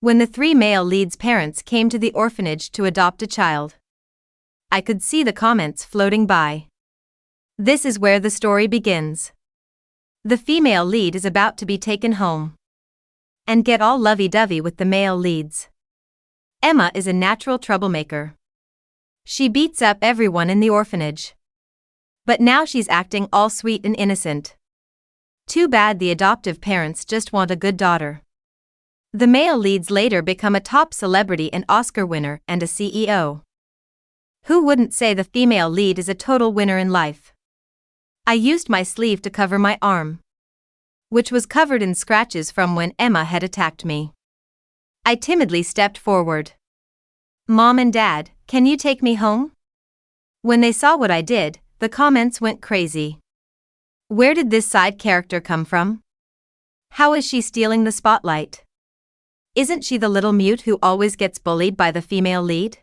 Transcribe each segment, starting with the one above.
When the three male leads' parents came to the orphanage to adopt a child, I could see the comments floating by. This is where the story begins. The female lead is about to be taken home and get all lovey-dovey with the male leads. Emma is a natural troublemaker. She beats up everyone in the orphanage. But now she's acting all sweet and innocent. Too bad the adoptive parents just want a good daughter. The male leads later become a top celebrity and Oscar winner and a CEO. Who wouldn't say the female lead is a total winner in life? I used my sleeve to cover my arm, which was covered in scratches from when Emma had attacked me. I timidly stepped forward. "Mom and Dad, can you take me home?" When they saw what I did, the comments went crazy. Where did this side character come from? How is she stealing the spotlight? Isn't she the little mute who always gets bullied by the female lead?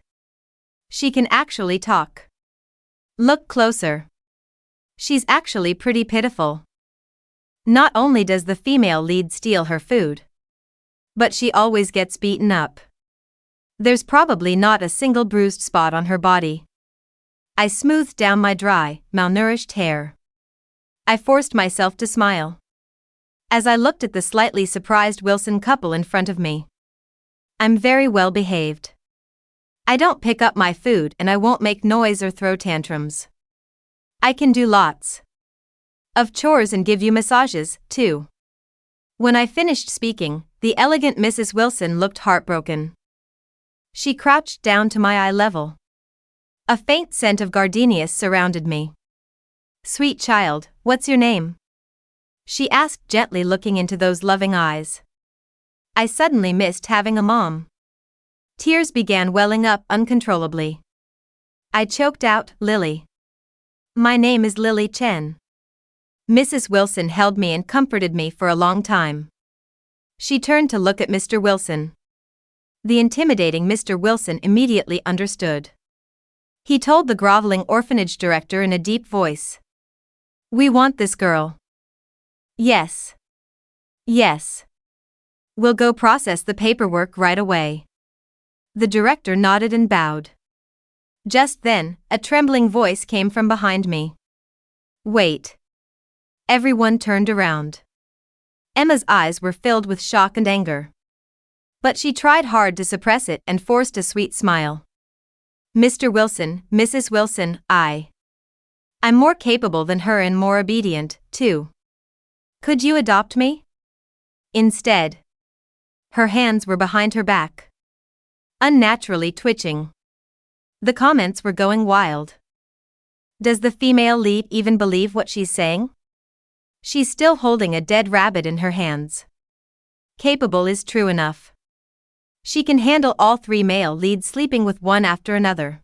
She can actually talk. Look closer. She's actually pretty pitiful. Not only does the female lead steal her food, but she always gets beaten up. There's probably not a single bruised spot on her body. I smoothed down my dry, malnourished hair. I forced myself to smile as I looked at the slightly surprised Wilson couple in front of me. I'm very well behaved. I don't pick up my food and I won't make noise or throw tantrums. I can do lots of chores and give you massages, too. When I finished speaking, the elegant Mrs. Wilson looked heartbroken. She crouched down to my eye level. A faint scent of gardenias surrounded me. "Sweet child, what's your name?" she asked gently, looking into those loving eyes. I suddenly missed having a mom. Tears began welling up uncontrollably. I choked out, "Lily. My name is Lily Chen." Mrs. Wilson held me and comforted me for a long time. She turned to look at Mr. Wilson. The intimidating Mr. Wilson immediately understood. He told the groveling orphanage director in a deep voice, "We want this girl." "Yes. Yes. We'll go process the paperwork right away." The director nodded and bowed. Just then, a trembling voice came from behind me. "Wait." Everyone turned around. Emma's eyes were filled with shock and anger, but she tried hard to suppress it and forced a sweet smile. "Mr. Wilson, Mrs. Wilson, I'm more capable than her and more obedient, too. Could you adopt me?" Instead, her hands were behind her back, unnaturally twitching. The comments were going wild. Does the female lead even believe what she's saying? She's still holding a dead rabbit in her hands. Capable is true enough. She can handle all three male leads sleeping with one after another.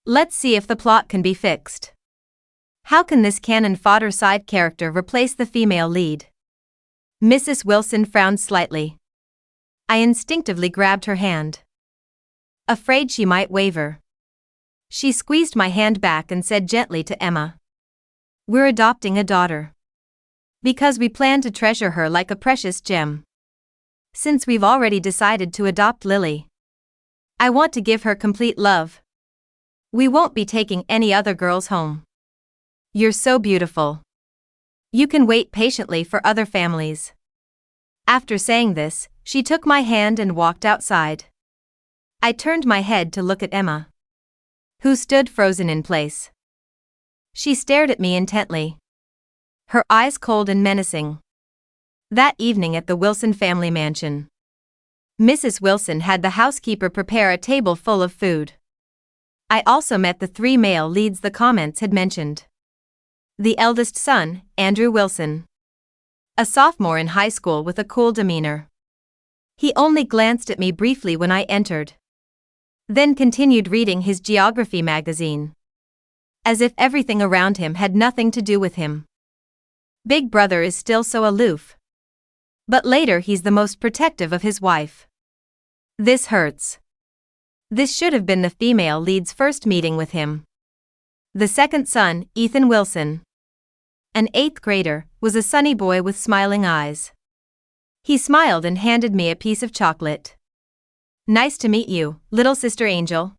Let's see if the plot can be fixed. How can this cannon fodder side character replace the female lead? Mrs. Wilson frowned slightly. I instinctively grabbed her hand, afraid she might waver. She squeezed my hand back and said gently to Emma, "We're adopting a daughter because we plan to treasure her like a precious gem. Since we've already decided to adopt Lily, I want to give her complete love. We won't be taking any other girls home. You're so beautiful. You can wait patiently for other families." After saying this, she took my hand and walked outside. I turned my head to look at Emma, who stood frozen in place. She stared at me intently, her eyes cold and menacing. That evening at the Wilson family mansion, Mrs. Wilson had the housekeeper prepare a table full of food. I also met the three male leads the comments had mentioned. The eldest son, Andrew Wilson, a sophomore in high school with a cool demeanor. He only glanced at me briefly when I entered, then continued reading his geography magazine, as if everything around him had nothing to do with him. Big brother is still so aloof, but later he's the most protective of his wife. This hurts. This should have been the female lead's first meeting with him. The second son, Ethan Wilson, an 8th grader, was a sunny boy with smiling eyes. He smiled and handed me a piece of chocolate. Nice to meet you, little sister Angel.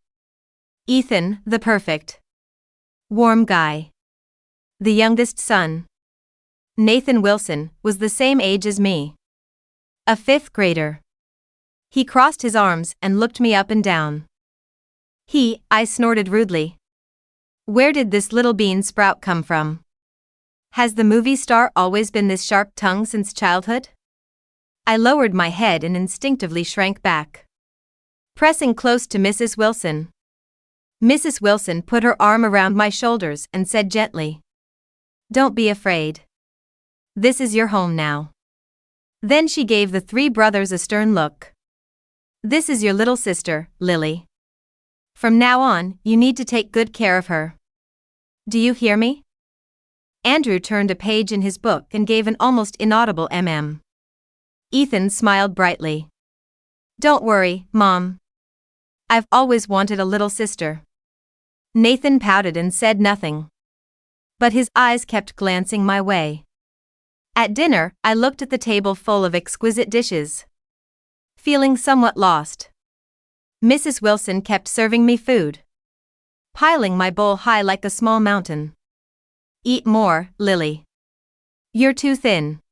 Ethan, the perfect warm guy. The youngest son. Nathan Wilson was the same age as me. A fifth grader. He crossed his arms and looked me up and down. I snorted rudely. Where did this little bean sprout come from? Has the movie star always been this sharp-tongued since childhood? I lowered my head and instinctively shrank back, pressing close to Mrs. Wilson. Mrs. Wilson put her arm around my shoulders and said gently, "Don't be afraid. This is your home now." Then she gave the three brothers a stern look. "This is your little sister, Lily. From now on, you need to take good care of her. Do you hear me?" Andrew turned a page in his book and gave an almost inaudible mm. Ethan smiled brightly. "Don't worry, Mom. I've always wanted a little sister." Nathan pouted and said nothing, but his eyes kept glancing my way. At dinner, I looked at the table full of exquisite dishes, feeling somewhat lost. Mrs. Wilson kept serving me food, piling my bowl high like a small mountain. "Eat more, Lily. You're too thin."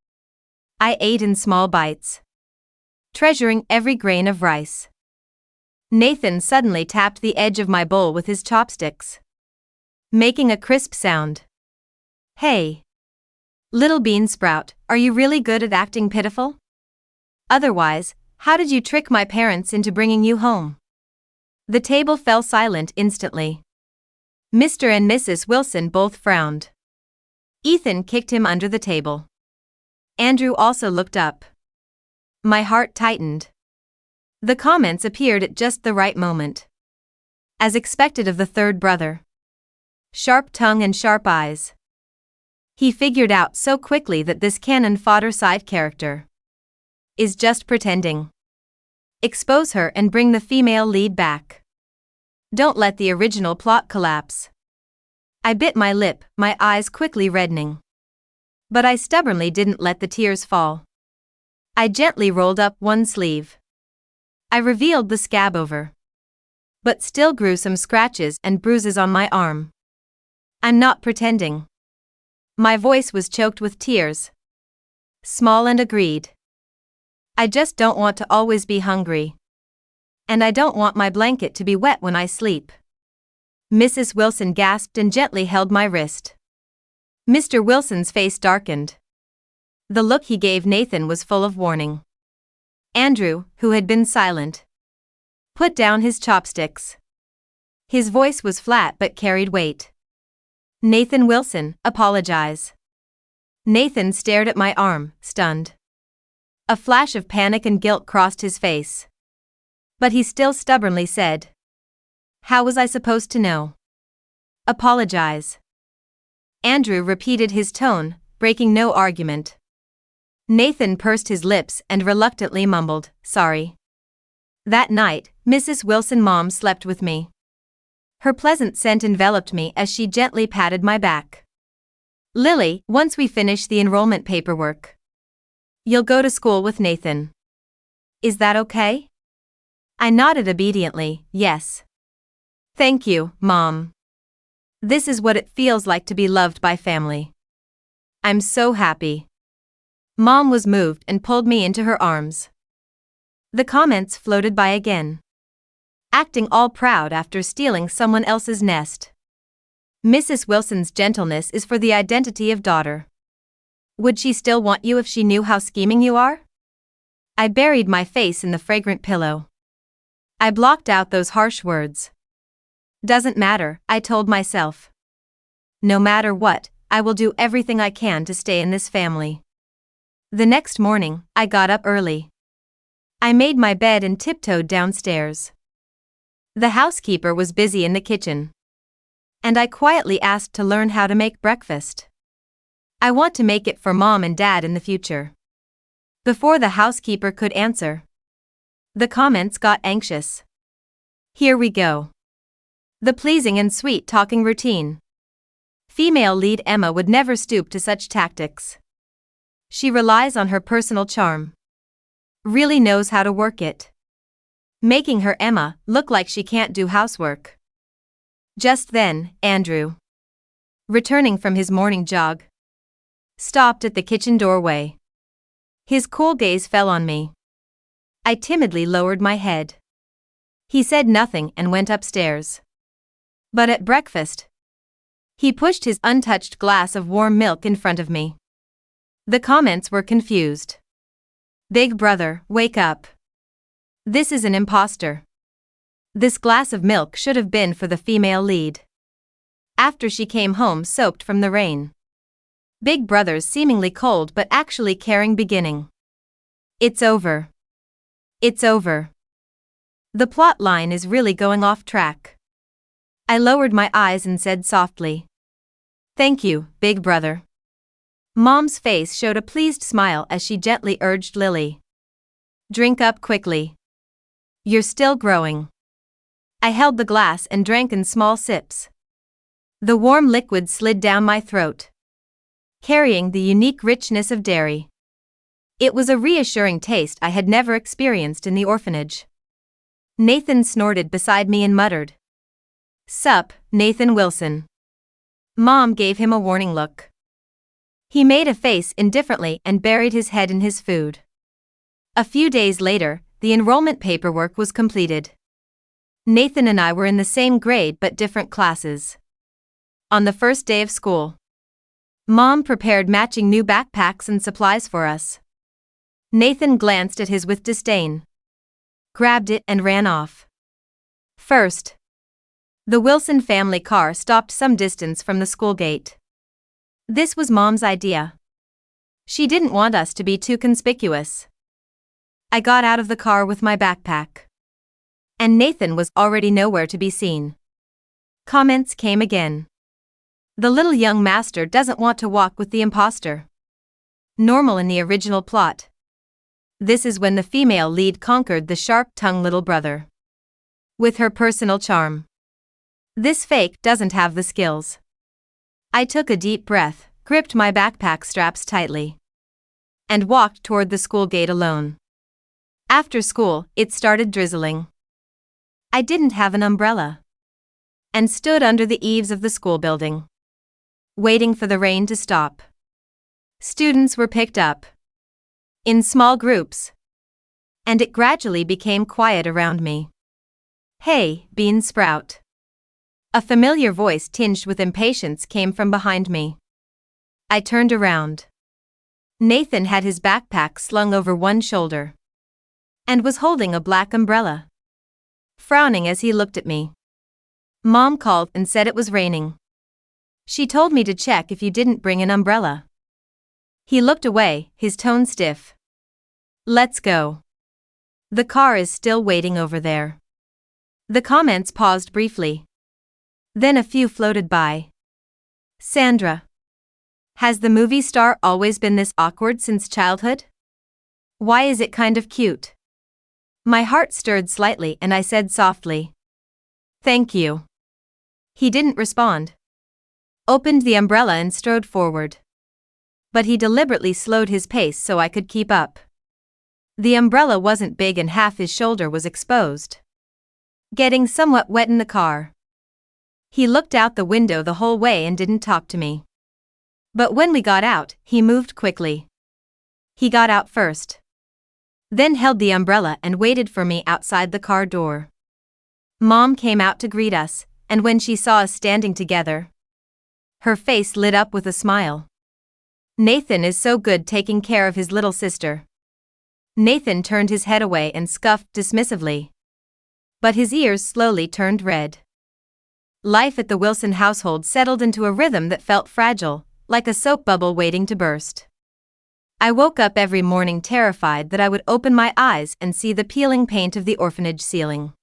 I ate in small bites, treasuring every grain of rice. Nathan suddenly tapped the edge of my bowl with his chopsticks, making a crisp sound. "Hey, little bean sprout, are you really good at acting pitiful? Otherwise, how did you trick my parents into bringing you home?" The table fell silent instantly. Mr. and Mrs. Wilson both frowned. Ethan kicked him under the table. Andrew also looked up. My heart tightened. The comments appeared at just the right moment, as expected of the third brother. Sharp tongue and sharp eyes. He figured out so quickly that this cannon fodder side character is just pretending. Expose her and bring the female lead back. Don't let the original plot collapse. I bit my lip, my eyes quickly reddening. But I stubbornly didn't let the tears fall. I gently rolled up one sleeve. I revealed the scab over, but still grew some scratches and bruises on my arm. "I'm not pretending." My voice was choked with tears. Small and agreed. "I just don't want to always be hungry. And I don't want my blanket to be wet when I sleep." Mrs. Wilson gasped and gently held my wrist. Mr. Wilson's face darkened. The look he gave Nathan was full of warning. Andrew, who had been silent, put down his chopsticks. His voice was flat but carried weight. "Nathan Wilson, apologize." Nathan stared at my arm, stunned. A flash of panic and guilt crossed his face. But he still stubbornly said, "How was I supposed to know?" "Apologize." Andrew repeated his tone, breaking no argument. Nathan pursed his lips and reluctantly mumbled, "Sorry." That night, Mrs. Wilson Mom slept with me. Her pleasant scent enveloped me as she gently patted my back. "Lily, once we finish the enrollment paperwork, you'll go to school with Nathan. Is that okay?" I nodded obediently, yes. "Thank you, Mom. This is what it feels like to be loved by family. I'm so happy." Mom was moved and pulled me into her arms. The comments floated by again. Acting all proud after stealing someone else's nest. Mrs. Wilson's gentleness is for the identity of daughter. Would she still want you if she knew how scheming you are? I buried my face in the fragrant pillow. I blocked out those harsh words. Doesn't matter, I told myself. No matter what, I will do everything I can to stay in this family. The next morning, I got up early. I made my bed and tiptoed downstairs. The housekeeper was busy in the kitchen, and I quietly asked to learn how to make breakfast. I want to make it for Mom and Dad in the future. Before the housekeeper could answer, the comments got anxious. Here we go. The pleasing and sweet talking routine. Female lead Emma would never stoop to such tactics. She relies on her personal charm. Really knows how to work it. making her Emma look like she can't do housework. Just then, Andrew, returning from his morning jog, stopped at the kitchen doorway. His cool gaze fell on me. I timidly lowered my head. He said nothing and went upstairs. But at breakfast, he pushed his untouched glass of warm milk in front of me. The comments were confused. "Big brother, wake up. This is an imposter. This glass of milk should have been for the female lead. After she came home soaked from the rain." Big brother's seemingly cold but actually caring beginning. "It's over. It's over. The plot line is really going off track." I lowered my eyes and said softly, "Thank you, big brother." Mom's face showed a pleased smile as she gently urged Lily, "Drink up quickly. You're still growing." I held the glass and drank in small sips. The warm liquid slid down my throat, carrying the unique richness of dairy. It was a reassuring taste I had never experienced in the orphanage. Nathan snorted beside me and muttered, "Sup, Nathan Wilson." Mom gave him a warning look. He made a face indifferently and buried his head in his food. A few days later, the enrollment paperwork was completed. Nathan and I were in the same grade but different classes. On the first day of school, Mom prepared matching new backpacks and supplies for us. Nathan glanced at his with disdain, grabbed it and ran off. First, the Wilson family car stopped some distance from the school gate. This was Mom's idea. She didn't want us to be too conspicuous. I got out of the car with my backpack, and Nathan was already nowhere to be seen. Comments came again. "The little young master doesn't want to walk with the imposter." Normal in the original plot. This is when the female lead conquered the sharp-tongued little brother with her personal charm. This fake doesn't have the skills. I took a deep breath, gripped my backpack straps tightly, and walked toward the school gate alone. After school, it started drizzling. I didn't have an umbrella, and stood under the eaves of the school building, waiting for the rain to stop. Students were picked up in small groups, and it gradually became quiet around me. "Hey, bean sprout." A familiar voice tinged with impatience came from behind me. I turned around. Nathan had his backpack slung over one shoulder and was holding a black umbrella, frowning as he looked at me. Mom called and said it was raining. She told me to check if you didn't bring an umbrella. He looked away, his tone stiff. "Let's go. The car is still waiting over there." The comments paused briefly. Then a few floated by. "Sandra, has the movie star always been this awkward since childhood? Why is it kind of cute?" My heart stirred slightly and I said softly, "Thank you." He didn't respond. Opened the umbrella and strode forward. But he deliberately slowed his pace so I could keep up. The umbrella wasn't big and half his shoulder was exposed, getting somewhat wet in the car. He looked out the window the whole way and didn't talk to me. But when we got out, he moved quickly. He got out first, then held the umbrella and waited for me outside the car door. Mom came out to greet us, and when she saw us standing together, her face lit up with a smile. "Nathan is so good taking care of his little sister." Nathan turned his head away and scuffed dismissively, but his ears slowly turned red. Life at the Wilson household settled into a rhythm that felt fragile, like a soap bubble waiting to burst. I woke up every morning terrified that I would open my eyes and see the peeling paint of the orphanage ceiling.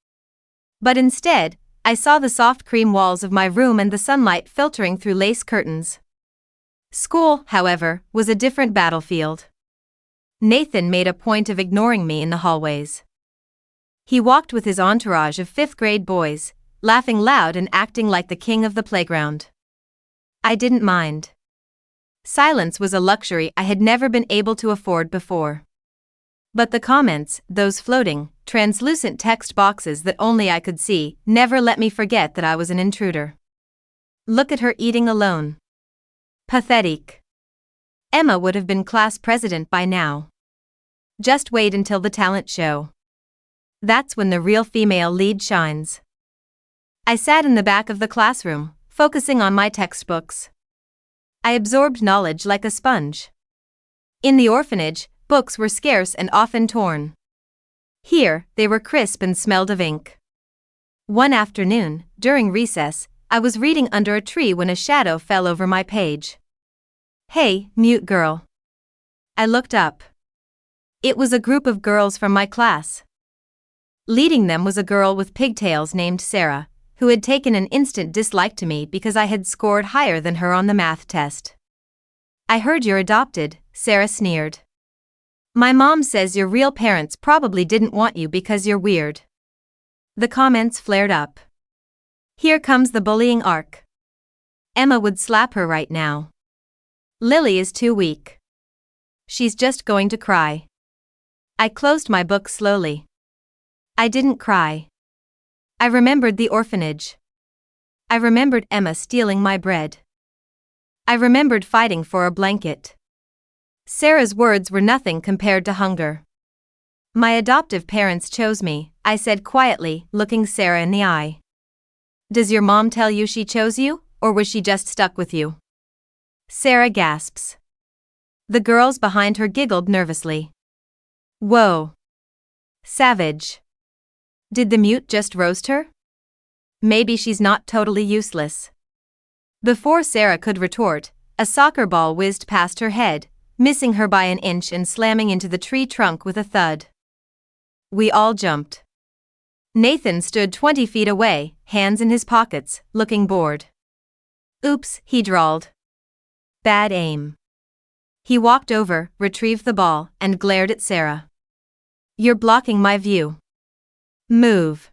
But instead, I saw the soft cream walls of my room and the sunlight filtering through lace curtains. School, however, was a different battlefield. Nathan made a point of ignoring me in the hallways. He walked with his entourage of fifth-grade boys, laughing loud and acting like the king of the playground. I didn't mind. Silence was a luxury I had never been able to afford before. But the comments, those floating, translucent text boxes that only I could see, never let me forget that I was an intruder. Look at her eating alone. Pathetic. Emma would have been class president by now. Just wait until the talent show. That's when the real female lead shines. I sat in the back of the classroom, focusing on my textbooks. I absorbed knowledge like a sponge. In the orphanage, books were scarce and often torn. Here, they were crisp and smelled of ink. One afternoon, during recess, I was reading under a tree when a shadow fell over my page. Hey, mute girl. I looked up. It was a group of girls from my class. Leading them was a girl with pigtails named Sarah, who had taken an instant dislike to me because I had scored higher than her on the math test. I heard you're adopted, Sarah sneered. My mom says your real parents probably didn't want you because you're weird. The comments flared up. Here comes the bullying arc. Emma would slap her right now. Lily is too weak. She's just going to cry. I closed my book slowly. I didn't cry. I remembered the orphanage. I remembered Emma stealing my bread. I remembered fighting for a blanket. Sarah's words were nothing compared to hunger. My adoptive parents chose me, I said quietly, looking Sarah in the eye. Does your mom tell you she chose you, or was she just stuck with you? Sarah gasps. The girls behind her giggled nervously. Whoa. Savage. Did the mute just roast her? Maybe she's not totally useless. Before Sarah could retort, a soccer ball whizzed past her head, missing her by an inch and slamming into the tree trunk with a thud. We all jumped. Nathan stood 20 feet away, hands in his pockets, looking bored. Oops, he drawled. Bad aim. He walked over, retrieved the ball, and glared at Sarah. You're blocking my view. Move.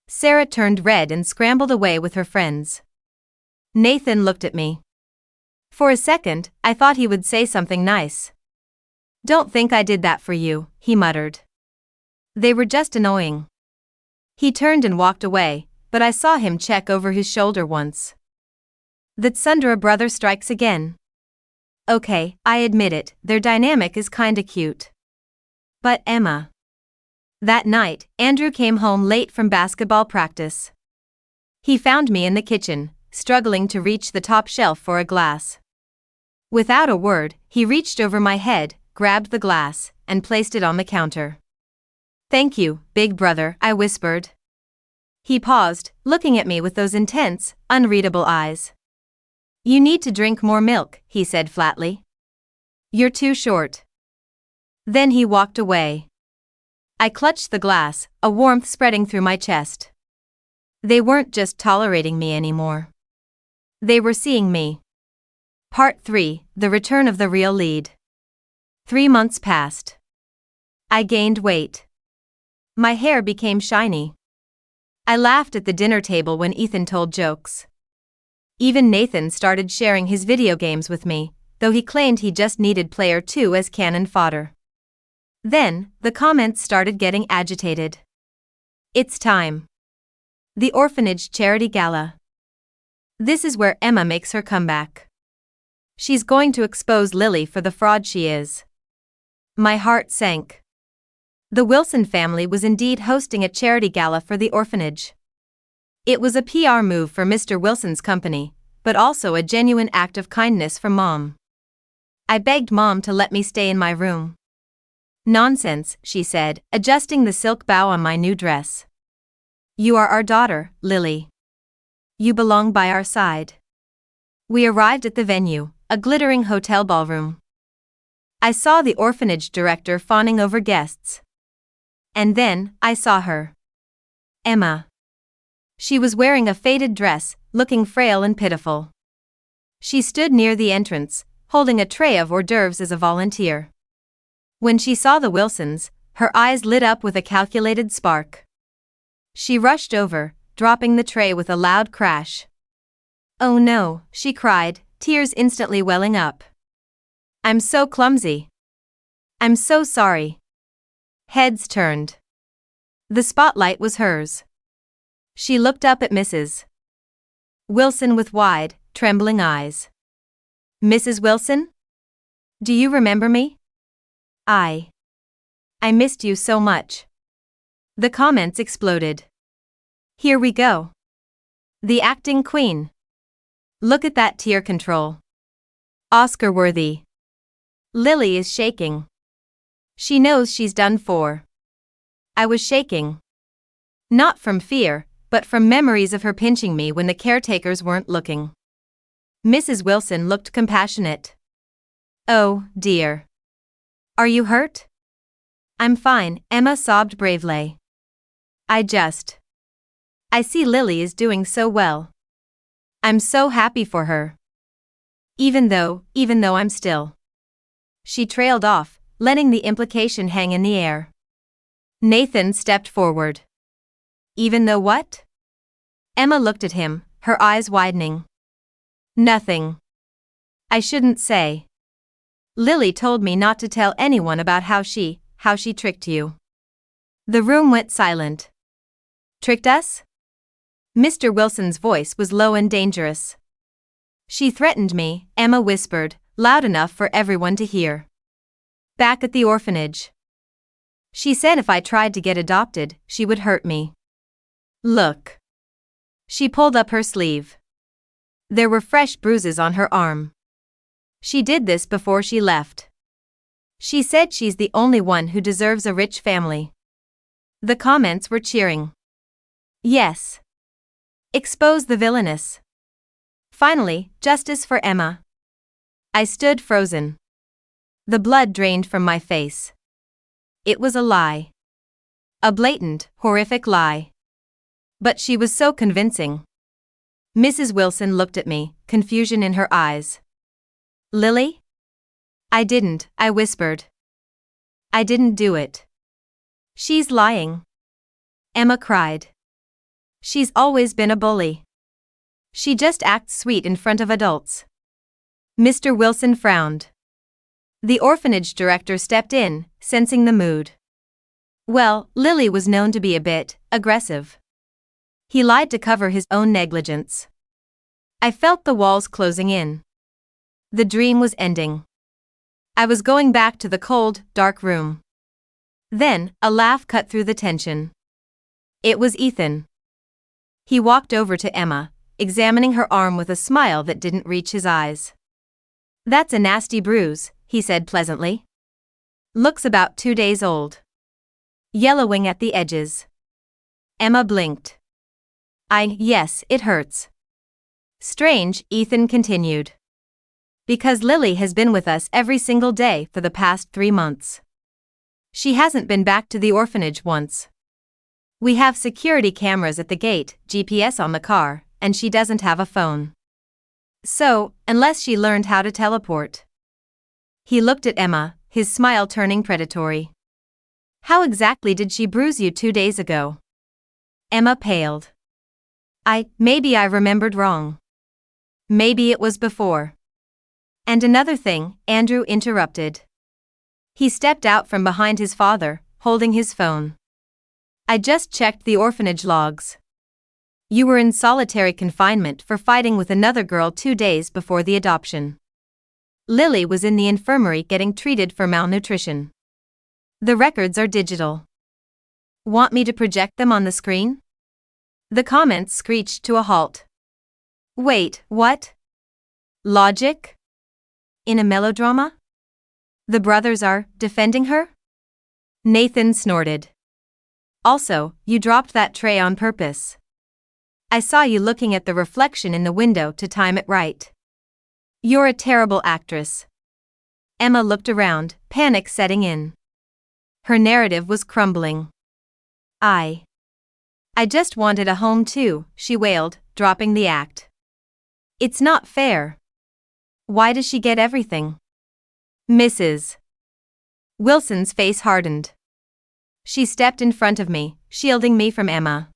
Sarah turned red and scrambled away with her friends. Nathan looked at me. For a second, I thought he would say something nice. Don't think I did that for you, he muttered. They were just annoying. He turned and walked away, but I saw him check over his shoulder once. That Sundra brother strikes again. Okay, I admit it, their dynamic is kinda cute. But Emma. That night, Andrew came home late from basketball practice. He found me in the kitchen, struggling to reach the top shelf for a glass. Without a word, he reached over my head, grabbed the glass, and placed it on the counter. Thank you, big brother, I whispered. He paused, looking at me with those intense, unreadable eyes. You need to drink more milk, he said flatly. You're too short. Then he walked away. I clutched the glass, a warmth spreading through my chest. They weren't just tolerating me anymore. They were seeing me. Part 3, The Return of the Real Lead. 3 months passed. I gained weight. My hair became shiny. I laughed at the dinner table when Ethan told jokes. Even Nathan started sharing his video games with me, though he claimed he just needed player 2 as cannon fodder. Then, the comments started getting agitated. It's time. The orphanage charity gala. This is where Emma makes her comeback. She's going to expose Lily for the fraud she is. My heart sank. The Wilson family was indeed hosting a charity gala for the orphanage. It was a PR move for Mr. Wilson's company, but also a genuine act of kindness from Mom. I begged Mom to let me stay in my room. Nonsense, she said, adjusting the silk bow on my new dress. You are our daughter, Lily. You belong by our side. We arrived at the venue, a glittering hotel ballroom. I saw the orphanage director fawning over guests. And then, I saw her. Emma. She was wearing a faded dress, looking frail and pitiful. She stood near the entrance, holding a tray of hors d'oeuvres as a volunteer. When she saw the Wilsons, her eyes lit up with a calculated spark. She rushed over, dropping the tray with a loud crash. Oh no, she cried, tears instantly welling up. I'm so clumsy. I'm so sorry. Heads turned. The spotlight was hers. She looked up at Mrs. Wilson with wide, trembling eyes. Mrs. Wilson? Do you remember me? I missed you so much. The comments exploded. Here we go. The acting queen. Look at that tear control. Oscar worthy. Lily is shaking. She knows she's done for. I was shaking. Not from fear, but from memories of her pinching me when the caretakers weren't looking. Mrs. Wilson looked compassionate. Oh, dear. Are you hurt? I'm fine, Emma sobbed bravely. I see Lily is doing so well. I'm so happy for her. Even though I'm still. She trailed off, letting the implication hang in the air. Nathan stepped forward. Even though what? Emma looked at him, her eyes widening. Nothing. I shouldn't say. Lily told me not to tell anyone about how she tricked you. The room went silent. Tricked us? Mr. Wilson's voice was low and dangerous. She threatened me, Emma whispered, loud enough for everyone to hear. Back at the orphanage. She said if I tried to get adopted, she would hurt me. Look. She pulled up her sleeve. There were fresh bruises on her arm. She did this before she left. She said she's the only one who deserves a rich family. The comments were cheering. Yes. Expose the villainess. Finally, justice for Emma. I stood frozen. The blood drained from my face. It was a lie. A blatant, horrific lie. But she was so convincing. Mrs. Wilson looked at me, confusion in her eyes. Lily? I whispered. I didn't do it. She's lying. Emma cried. She's always been a bully. She just acts sweet in front of adults. Mr. Wilson frowned. The orphanage director stepped in, sensing the mood. Well, Lily was known to be a bit aggressive. He lied to cover his own negligence. I felt the walls closing in. The dream was ending. I was going back to the cold, dark room. Then, a laugh cut through the tension. It was Ethan. He walked over to Emma, examining her arm with a smile that didn't reach his eyes. That's a nasty bruise, he said pleasantly. Looks about 2 days old. Yellowing at the edges. Emma blinked. Yes, it hurts. Strange, Ethan continued. Because Lily has been with us every single day for the past 3 months. She hasn't been back to the orphanage once. We have security cameras at the gate, GPS on the car, and she doesn't have a phone. So, unless she learned how to teleport. He looked at Emma, his smile turning predatory. How exactly did she bruise you 2 days ago? Emma paled. Maybe I remembered wrong. Maybe it was before. And another thing, Andrew interrupted. He stepped out from behind his father, holding his phone. I just checked the orphanage logs. You were in solitary confinement for fighting with another girl 2 days before the adoption. Lily was in the infirmary getting treated for malnutrition. The records are digital. Want me to project them on the screen? The comments screeched to a halt. Wait, what? Logic? In a melodrama? The brothers are defending her? Nathan snorted. Also, you dropped that tray on purpose. I saw you looking at the reflection in the window to time it right. You're a terrible actress. Emma looked around, panic setting in. Her narrative was crumbling. I just wanted a home too, she wailed, dropping the act. It's not fair. Why does she get everything? Mrs. Wilson's face hardened. She stepped in front of me, shielding me from Emma.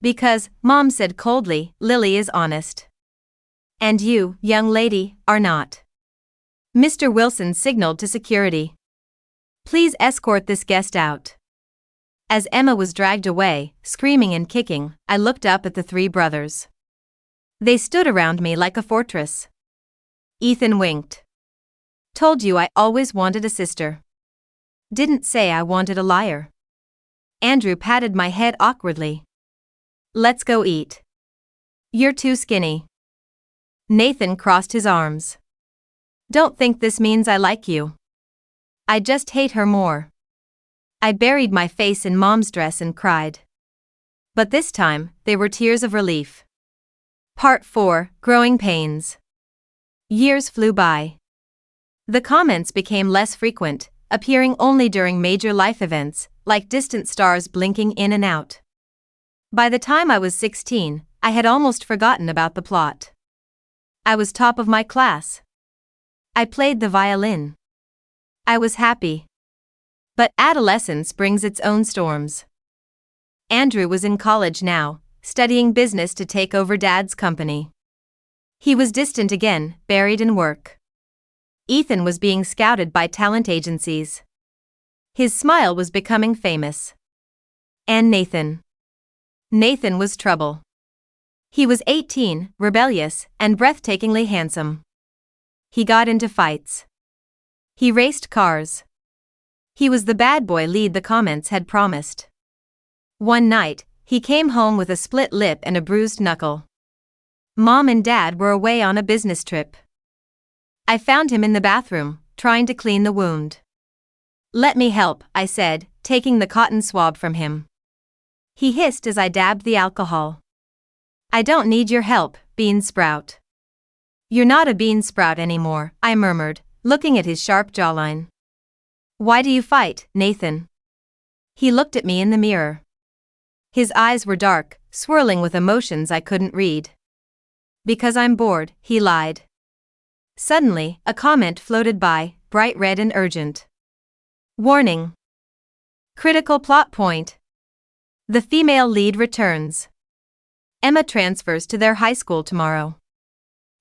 Because, Mom said coldly, Lily is honest. And you, young lady, are not. Mr. Wilson signaled to security. Please escort this guest out. As Emma was dragged away, screaming and kicking, I looked up at the three brothers. They stood around me like a fortress. Ethan winked. Told you I always wanted a sister. Didn't say I wanted a liar. Andrew patted my head awkwardly. Let's go eat. You're too skinny. Nathan crossed his arms. Don't think this means I like you. I just hate her more. I buried my face in Mom's dress and cried. But this time, they were tears of relief. Part 4, Growing Pains. Years flew by. The comments became less frequent, appearing only during major life events, like distant stars blinking in and out. By the time I was 16, I had almost forgotten about the plot. I was top of my class. I played the violin. I was happy. But adolescence brings its own storms. Andrew was in college now, studying business to take over Dad's company. He was distant again, buried in work. Ethan was being scouted by talent agencies. His smile was becoming famous. And Nathan. Nathan was trouble. He was 18, rebellious, and breathtakingly handsome. He got into fights. He raced cars. He was the bad boy lead the comments had promised. One night, he came home with a split lip and a bruised knuckle. Mom and Dad were away on a business trip. I found him in the bathroom, trying to clean the wound. Let me help, I said, taking the cotton swab from him. He hissed as I dabbed the alcohol. I don't need your help, bean sprout. You're not a bean sprout anymore, I murmured, looking at his sharp jawline. Why do you fight, Nathan? He looked at me in the mirror. His eyes were dark, swirling with emotions I couldn't read. Because I'm bored, he lied. Suddenly, a comment floated by, bright red and urgent. Warning. Critical plot point. The female lead returns. Emma transfers to their high school tomorrow.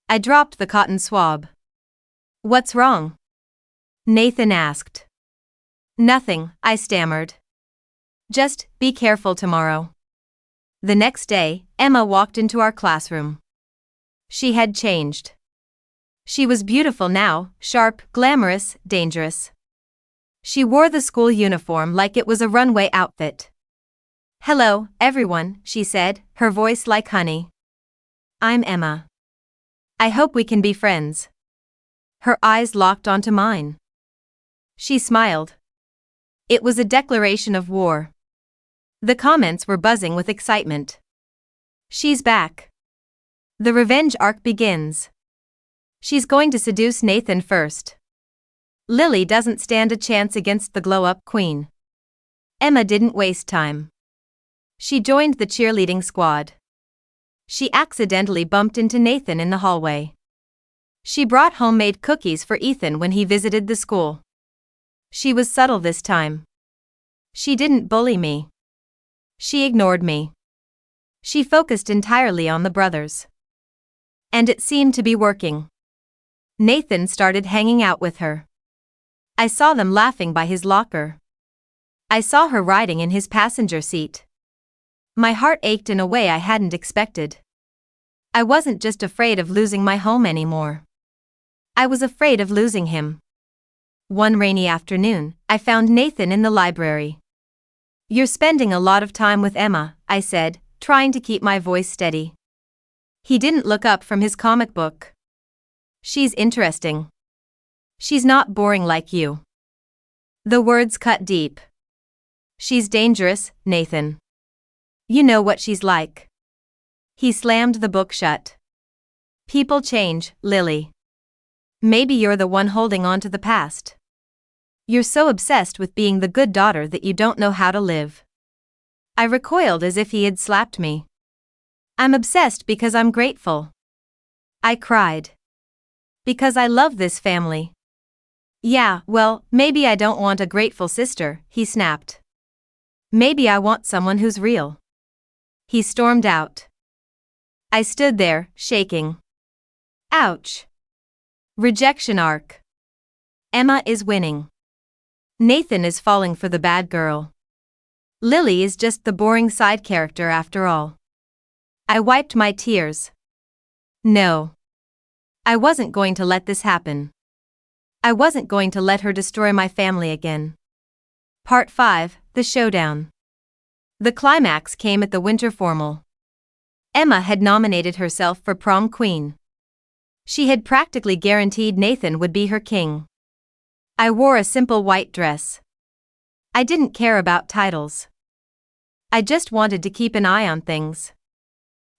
I dropped the cotton swab. What's wrong? Nathan asked. Nothing, I stammered. Just, be careful tomorrow. The next day, Emma walked into our classroom. She had changed. She was beautiful now, sharp, glamorous, dangerous. She wore the school uniform like it was a runway outfit. Hello, everyone, she said, her voice like honey. I'm Emma. I hope we can be friends. Her eyes locked onto mine. She smiled. It was a declaration of war. The comments were buzzing with excitement. She's back. The revenge arc begins. She's going to seduce Nathan first. Lily doesn't stand a chance against the glow-up queen. Emma didn't waste time. She joined the cheerleading squad. She accidentally bumped into Nathan in the hallway. She brought homemade cookies for Ethan when he visited the school. She was subtle this time. She didn't bully me. She ignored me. She focused entirely on the brothers. And it seemed to be working. Nathan started hanging out with her. I saw them laughing by his locker. I saw her riding in his passenger seat. My heart ached in a way I hadn't expected. I wasn't just afraid of losing my home anymore. I was afraid of losing him. One rainy afternoon, I found Nathan in the library. You're spending a lot of time with Emma, I said, trying to keep my voice steady. He didn't look up from his comic book. She's interesting. She's not boring like you. The words cut deep. She's dangerous, Nathan. You know what she's like. He slammed the book shut. People change, Lily. Maybe you're the one holding on to the past. You're so obsessed with being the good daughter that you don't know how to live. I recoiled as if he had slapped me. I'm obsessed because I'm grateful. I cried. Because I love this family. Yeah, well, maybe I don't want a grateful sister, he snapped. Maybe I want someone who's real. He stormed out. I stood there, shaking. Ouch. Rejection arc. Emma is winning. Nathan is falling for the bad girl. Lily is just the boring side character after all. I wiped my tears. No. I wasn't going to let this happen. I wasn't going to let her destroy my family again. Part 5, The Showdown. The climax came at the winter formal. Emma had nominated herself for prom queen. She had practically guaranteed Nathan would be her king. I wore a simple white dress. I didn't care about titles. I just wanted to keep an eye on things.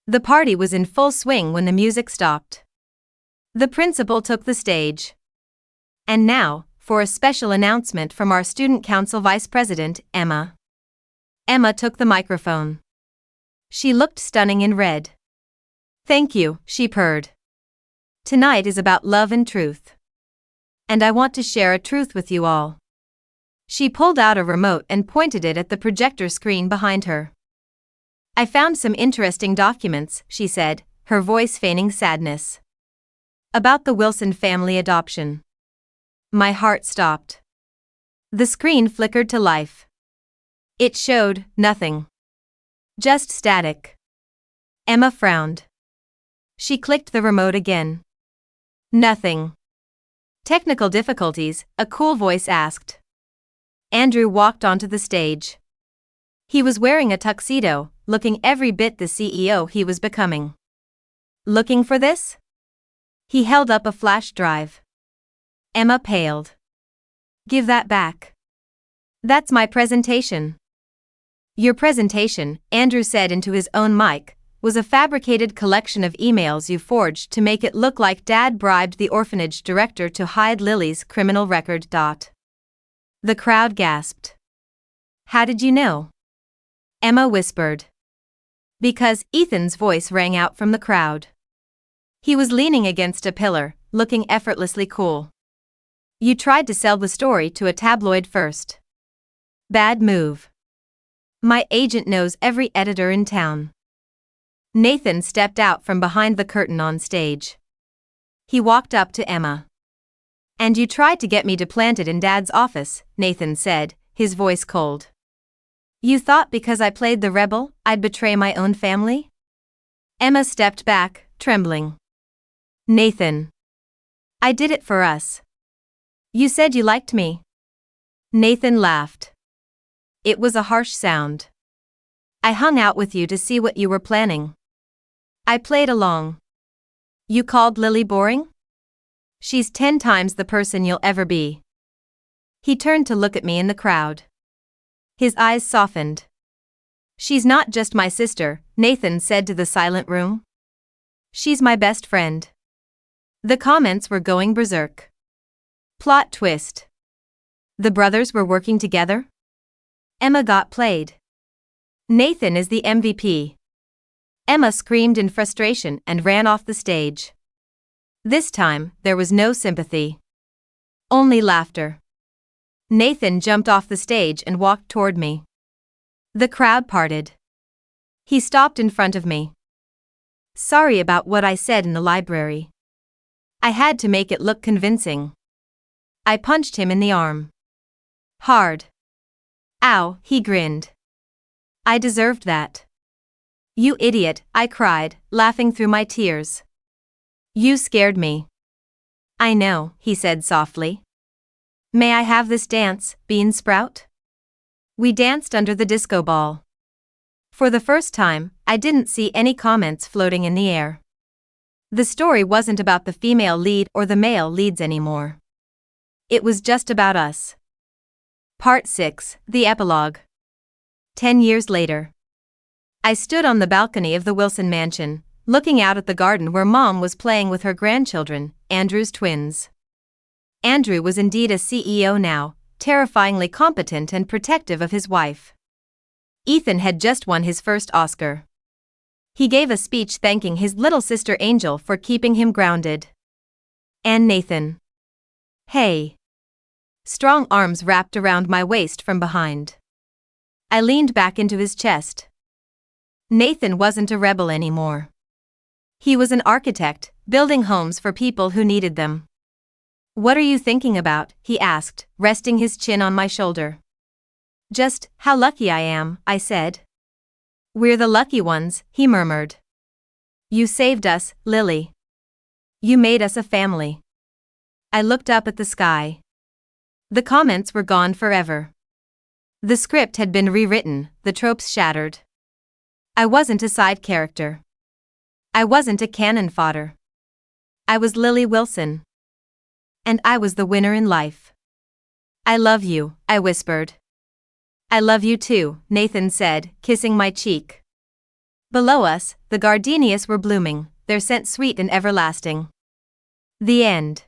The party was in full swing when the music stopped. The principal took the stage. And now, for a special announcement from our student council vice president, Emma. Emma took the microphone. She looked stunning in red. "Thank you," she purred. "Tonight is about love and truth. And I want to share a truth with you all." She pulled out a remote and pointed it at the projector screen behind her. "I found some interesting documents," she said, her voice feigning sadness. "About the Wilson family adoption." My heart stopped. The screen flickered to life. It showed nothing. Just static. Emma frowned. She clicked the remote again. Nothing. "Technical difficulties," a cool voice asked. Andrew walked onto the stage. He was wearing a tuxedo, looking every bit the CEO he was becoming. "Looking for this?" He held up a flash drive. Emma paled. "Give that back. That's my presentation." "Your presentation," Andrew said into his own mic, "was a fabricated collection of emails you forged to make it look like Dad bribed the orphanage director to hide Lily's criminal record. The crowd gasped. "How did you know?" Emma whispered. "Because," Ethan's voice rang out from the crowd. He was leaning against a pillar, looking effortlessly cool. "You tried to sell the story to a tabloid first. Bad move. My agent knows every editor in town." Nathan stepped out from behind the curtain on stage. He walked up to Emma. "And you tried to get me to plant it in Dad's office," Nathan said, his voice cold. "You thought because I played the rebel, I'd betray my own family?" Emma stepped back, trembling. "Nathan. I did it for us. You said you liked me." Nathan laughed. It was a harsh sound. "I hung out with you to see what you were planning. I played along. You called Lily boring? She's 10 times the person you'll ever be." He turned to look at me in the crowd. His eyes softened. "She's not just my sister," Nathan said to the silent room. "She's my best friend." The comments were going berserk. Plot twist. The brothers were working together? Emma got played. Nathan is the MVP. Emma screamed in frustration and ran off the stage. This time, there was no sympathy. Only laughter. Nathan jumped off the stage and walked toward me. The crowd parted. He stopped in front of me. "Sorry about what I said in the library. I had to make it look convincing." I punched him in the arm. Hard. "Ow," he grinned. "I deserved that." "You idiot," I cried, laughing through my tears. "You scared me." "I know," he said softly. "May I have this dance, Bean Sprout?" We danced under the disco ball. For the first time, I didn't see any comments floating in the air. The story wasn't about the female lead or the male leads anymore. It was just about us. Part 6, The Epilogue. 10 years later. I stood on the balcony of the Wilson mansion, looking out at the garden where Mom was playing with her grandchildren, Andrew's twins. Andrew was indeed a CEO now, terrifyingly competent and protective of his wife. Ethan had just won his first Oscar. He gave a speech thanking his little sister Angel for keeping him grounded. And Nathan. Hey. Strong arms wrapped around my waist from behind. I leaned back into his chest. Nathan wasn't a rebel anymore. He was an architect, building homes for people who needed them. What are you thinking about? He asked, resting his chin on my shoulder. Just how lucky I am, I said. We're the lucky ones, he murmured. You saved us, Lily. You made us a family. I looked up at the sky. The comments were gone forever. The script had been rewritten, the tropes shattered. I wasn't a side character. I wasn't a cannon fodder. I was Lily Wilson. And I was the winner in life. I love you, I whispered. I love you too, Nathan said, kissing my cheek. Below us, the gardenias were blooming, their scent sweet and everlasting. The end.